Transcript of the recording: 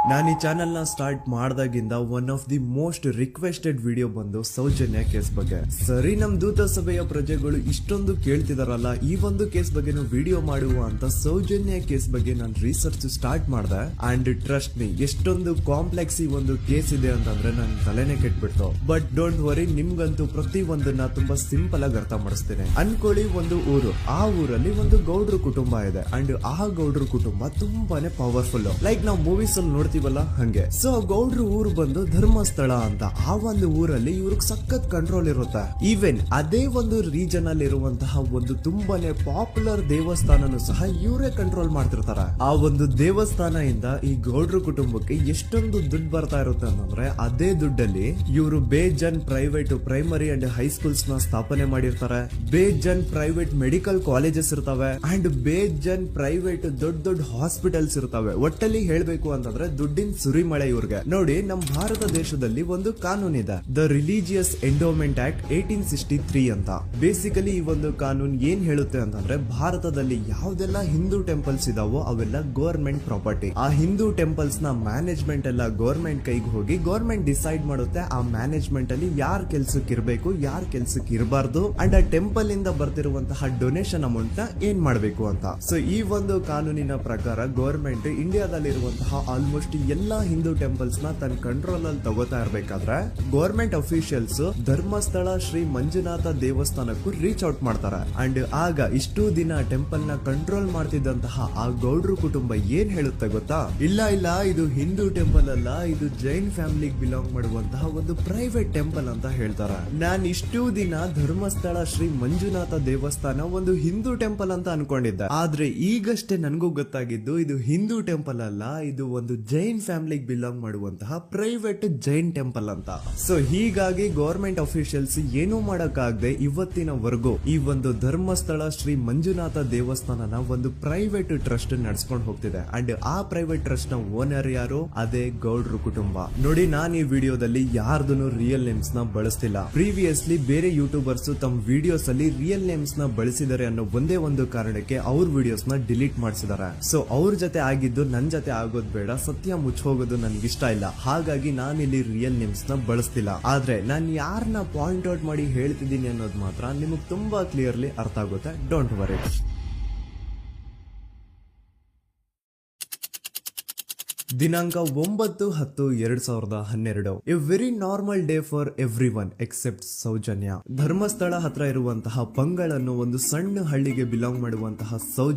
ನಾನು ಈ ಚಾನೆಲ್ ನ ಸ್ಟಾರ್ಟ್ ಮಾಡಿದಾಗಿಂದ one of the most requested video ಬಂದು ಸೌಜನ್ಯ ಕೇಸ್ ಬಗ್ಗೆ. ಸರಿ, ನಮ್ ದೂತ ಸಭೆಯ ಪ್ರಜೆಗಳು ಇಷ್ಟೊಂದು ಕೇಳ್ತಿದಾರಲ್ಲ, ಈ ಒಂದು ಕೇಸ್ ಬಗ್ಗೆ ವಿಡಿಯೋ ಮಾಡುವ ಅಂತ ಸೌಜನ್ಯ ಕೇಸ್ ಬಗ್ಗೆ ನಾನು ರಿಸರ್ಚ್ ಸ್ಟಾರ್ಟ್ ಮಾಡಿದೆ. ಅಂಡ್ ಟ್ರಸ್ಟ್ ಮೀ, ಎಷ್ಟೊಂದು ಕಾಂಪ್ಲೆಕ್ಸ್ ಈ ಒಂದು ಕೇಸ್ ಇದೆ ಅಂತಂದ್ರೆ ನನ್ ತಲೆನೇ ಕೆಟ್ಬಿಡ್ತು. ಬಟ್ ಡೋಂಟ್ ವರಿ, ನಿಮ್ಗಂತೂ ಪ್ರತಿ ಒಂದನ್ನ ತುಂಬಾ ಸಿಂಪಲ್ ಆಗಿ ಅರ್ಥ ಮಾಡಿಸ್ತೇನೆ. ಅನ್ಕೊಳ್ಳಿ, ಒಂದು ಊರು, ಆ ಊರಲ್ಲಿ ಒಂದು ಗೌಡ್ರ ಕುಟುಂಬ ಇದೆ. ಅಂಡ್ ಆ ಗೌಡ್ರ ಕುಟುಂಬ ತುಂಬಾನೇ ಪವರ್ಫುಲ್, ಲೈಕ್ ನಾವು ಮೂವೀಸ್ ಅಲ್ಲಿ ನೋಡ್ತೀವಲ್ಲ ಹಂಗೆ. ಸೊ ಗೌಡ್ರ ಊರು ಬಂದು ಧರ್ಮಸ್ಥಳ ಅಂತ. ಆ ಒಂದು ಊರಲ್ಲಿ ಇವ್ರಿಗೆ ಸಖತ್ ಕಂಟ್ರೋಲ್ ಇರುತ್ತೆ. ಈವನ್ ಅದೇ ಒಂದು ರೀಜನ್ ಅಲ್ಲಿ ಇರುವಂತಹ ಒಂದು ತುಂಬಾನೇ ಪಾಪ್ಯುಲರ್ ದೇವಸ್ಥಾನನು ಸಹ ಇವರೇ ಕಂಟ್ರೋಲ್ ಮಾಡ್ತಿರ್ತಾರೆ. ಆ ಒಂದು ದೇವಸ್ಥಾನ ಇಂದ ಈ ಗೌಡ್ರ ಕುಟುಂಬಕ್ಕೆ ಎಷ್ಟೊಂದು ದುಡ್ಡು ಬರ್ತಾ ಇರುತ್ತೆ ಅಂತಂದ್ರೆ, ಅದೇ ದುಡ್ಡಲ್ಲಿ ಇವರು ಬೇಜನ್ ಪ್ರೈವೇಟ್ ಪ್ರೈಮರಿ ಅಂಡ್ ಹೈಸ್ಕೂಲ್ಸ್ ನ ಸ್ಥಾಪನೆ ಮಾಡಿರ್ತಾರೆ. ಬೇಜನ್ ಪ್ರೈವೇಟ್ ಮೆಡಿಕಲ್ ಕಾಲೇಜಸ್ ಇರ್ತವೆ. ಅಂಡ್ ಬೇಜನ್ ಪ್ರೈವೇಟ್ ದೊಡ್ಡ ದೊಡ್ಡ ಹಾಸ್ಪಿಟಲ್ಸ್ ಇರ್ತವೆ. ಒಟ್ಟಲ್ಲಿ ಹೇಳ್ಬೇಕು ಅಂತಂದ್ರೆ ದುಡ್ಡಿನ ಸುರಿಮಳೆ ಇವ್ರಿಗೆ. ನೋಡಿ, ನಮ್ಮ ಭಾರತ ದೇಶದಲ್ಲಿ ಒಂದು ಕಾನೂನಿದೆ, ದ ರಿಲಿಜಿಯಸ್ ಎಂಡೋಮೆಂಟ್ ಆಕ್ಟ್ 1863 ಅಂತ. ಬೇಸಿಕಲಿ ಈ ಒಂದು ಕಾನೂನು ಏನ್ ಹೇಳುತ್ತೆ ಅಂತಂದ್ರೆ, ಭಾರತದಲ್ಲಿ ಯಾವ್ದೆಲ್ಲ ಹಿಂದೂ ಟೆಂಪಲ್ಸ್ ಇದಾವೋ ಅವೆಲ್ಲ ಗವರ್ಮೆಂಟ್ ಪ್ರಾಪರ್ಟಿ. ಆ ಹಿಂದೂ ಟೆಂಪಲ್ಸ್ ನ ಮ್ಯಾನೇಜ್ಮೆಂಟ್ ಎಲ್ಲ ಗವರ್ಮೆಂಟ್ ಕೈಗೆ ಹೋಗಿ ಗವರ್ಮೆಂಟ್ ಡಿಸೈಡ್ ಮಾಡುತ್ತೆ ಆ ಮ್ಯಾನೇಜ್ಮೆಂಟ್ ಅಲ್ಲಿ ಯಾರ್ ಕೆಲ್ಸಕ್ಕೆ ಇರಬೇಕು, ಯಾರ್ ಕೆಲ್ಸಕ್ಕೆ ಇರಬಾರ್ದು, ಅಂಡ್ ಆ ಟೆಂಪಲ್ ಇಂದ ಬರ್ತಿರುವಂತಹ ಡೊನೇಷನ್ ಅಮೌಂಟ್ ನ ಏನ್ ಮಾಡಬೇಕು ಅಂತ. ಸೊ ಈ ಒಂದು ಕಾನೂನಿನ ಪ್ರಕಾರ ಗವರ್ಮೆಂಟ್ ಇಂಡಿಯಾದಲ್ಲಿರುವಂತಹ ಆಲ್ಮೋಸ್ಟ್ ಎಲ್ಲಾ ಹಿಂದೂ ಟೆಂಪಲ್ಸ್ ನ ತನ್ನ ಕಂಟ್ರೋಲ್ ಅಲ್ಲಿ ತಗೋತಾ ಇರ್ಬೇಕಾದ್ರೆ ಗವರ್ಮೆಂಟ್ ಅಫಿಷಿಯಲ್ಸ್ ಧರ್ಮಸ್ಥಳ ಶ್ರೀ ಮಂಜುನಾಥ ದೇವಸ್ಥಾನಕ್ಕೂ ರೀಚ್ ಔಟ್ ಮಾಡ್ತಾರೆ. ಅಂಡ್ ಆಗ ಇಷ್ಟು ದಿನ ಟೆಂಪಲ್ ನ ಕಂಟ್ರೋಲ್ ಮಾಡ್ತಿದ್ದಂತಹ ಆ ಗೌಡ್ರ ಕುಟುಂಬ ಏನ್ ಹೇಳುತ್ತೆ ಗೊತ್ತಾ? ಇಲ್ಲ ಇಲ್ಲ, ಇದು ಹಿಂದೂ ಟೆಂಪಲ್ ಅಲ್ಲ, ಇದು ಜೈನ್ ಫ್ಯಾಮಿಲಿಗೆ ಬಿಲಾಂಗ್ ಮಾಡುವಂತಹ ಒಂದು ಪ್ರೈವೇಟ್ ಟೆಂಪಲ್ ಅಂತ ಹೇಳ್ತಾರೆ. ನಾನ್ ಇಷ್ಟು ದಿನ ಧರ್ಮಸ್ಥಳ ಶ್ರೀ ಮಂಜುನಾಥ ದೇವಸ್ಥಾನ ಒಂದು ಹಿಂದೂ ಟೆಂಪಲ್ ಅಂತ ಅನ್ಕೊಂಡಿದ್ದೆ. ಆದ್ರೆ ಈಗಷ್ಟೇ ನನಗೂ ಗೊತ್ತಾಗಿದ್ದು ಇದು ಹಿಂದೂ ಟೆಂಪಲ್ ಅಲ್ಲ, ಇದು ಒಂದು ಜೈನ್ ಫ್ಯಾಮಿಲಿಗೆ ಬಿಲಾಂಗ್ ಮಾಡುವಂತಹ ಪ್ರೈವೇಟ್ ಜೈನ್ ಟೆಂಪಲ್ ಅಂತ. ಸೊ ಹೀಗಾಗಿ ಗವರ್ಮೆಂಟ್ ಅಫಿಷಿಯಲ್ಸ್ ಏನೂ ಮಾಡಕ್ಕಾಗದೆ ಇವತ್ತಿನವರೆಗೂ ಈ ಒಂದು ಧರ್ಮಸ್ಥಳ ಶ್ರೀ ಮಂಜುನಾಥ ದೇವಸ್ಥಾನನ ಒಂದು ಪ್ರೈವೇಟ್ ಟ್ರಸ್ಟ್ ನಡೆಸ್ಕೊಂಡು ಹೋಗ್ತಿದೆ. ಅಂಡ್ ಆ ಪ್ರೈವೇಟ್ ಟ್ರಸ್ಟ್ ನ ಓನರ್ ಯಾರು? ಅದೇ ಗೌಡ್ರ ಕುಟುಂಬ. ನೋಡಿ, ನಾನು ಈ ವಿಡಿಯೋದಲ್ಲಿ ಯಾರ್ದು ರಿಯಲ್ ನೇಮ್ಸ್ ನ ಬಳಸ್ತಿಲ್ಲ. ಪ್ರೀವಿಯಸ್ಲಿ ಬೇರೆ ಯೂಟ್ಯೂಬರ್ಸ್ ತಮ್ಮ ವಿಡಿಯೋಸ್ ಅಲ್ಲಿ ರಿಯಲ್ ನೇಮ್ಸ್ ನ ಬಳಸಿದ್ದಾರೆ ಅನ್ನೋ ಒಂದೇ ಒಂದು ಕಾರಣಕ್ಕೆ ಅವ್ರ ವಿಡಿಯೋಸ್ ನ ಡಿಲೀಟ್ ಮಾಡಿಸಿದ್ದಾರೆ. ಸೊ ಅವ್ರ ಜೊತೆ ಆಗಿದ್ದು ನನ್ ಜೊತೆ ಆಗೋದ್ ಬೇಡ, ಸತ್ಯ ಮುಚ್ಚ ಹೋಗೋದು ನನ್ಗೆ ಇಷ್ಟ ಇಲ್ಲ. ಹಾಗಾಗಿ ನಾನು ಇಲ್ಲಿ ರಿಯಲ್ ನೇಮ್ಸ್ ನ ಬಳಸ್ತಿಲ್ಲ. ಆದ್ರೆ ನಾನು ಯಾರನ್ನ ಪಾಯಿಂಟ್ ಔಟ್ ಮಾಡಿ ಹೇಳ್ತಿದ್ದೀನಿ ಅನ್ನೋದು ಮಾತ್ರ ನಿಮಗೆ ತುಂಬಾ ಕ್ಲಿಯರ್ಲಿ ಅರ್ಥ ಆಗುತ್ತೆ. Don't worry. ದಿನಾಂಕ 9/10/2012. A very normal day for everyone except Soujanya. Dharmasthala ಹತ್ರ ಇರುವಂತಹ ಪಂಗಳ್ ಅನ್ನೋ ಒಂದು ಸಣ್ಣ ಹಳ್ಳಿಗೆ ಬಿಲಾಂಗ್ ಮಾಡುವಂತಹ ಸೌಜನ್ಯ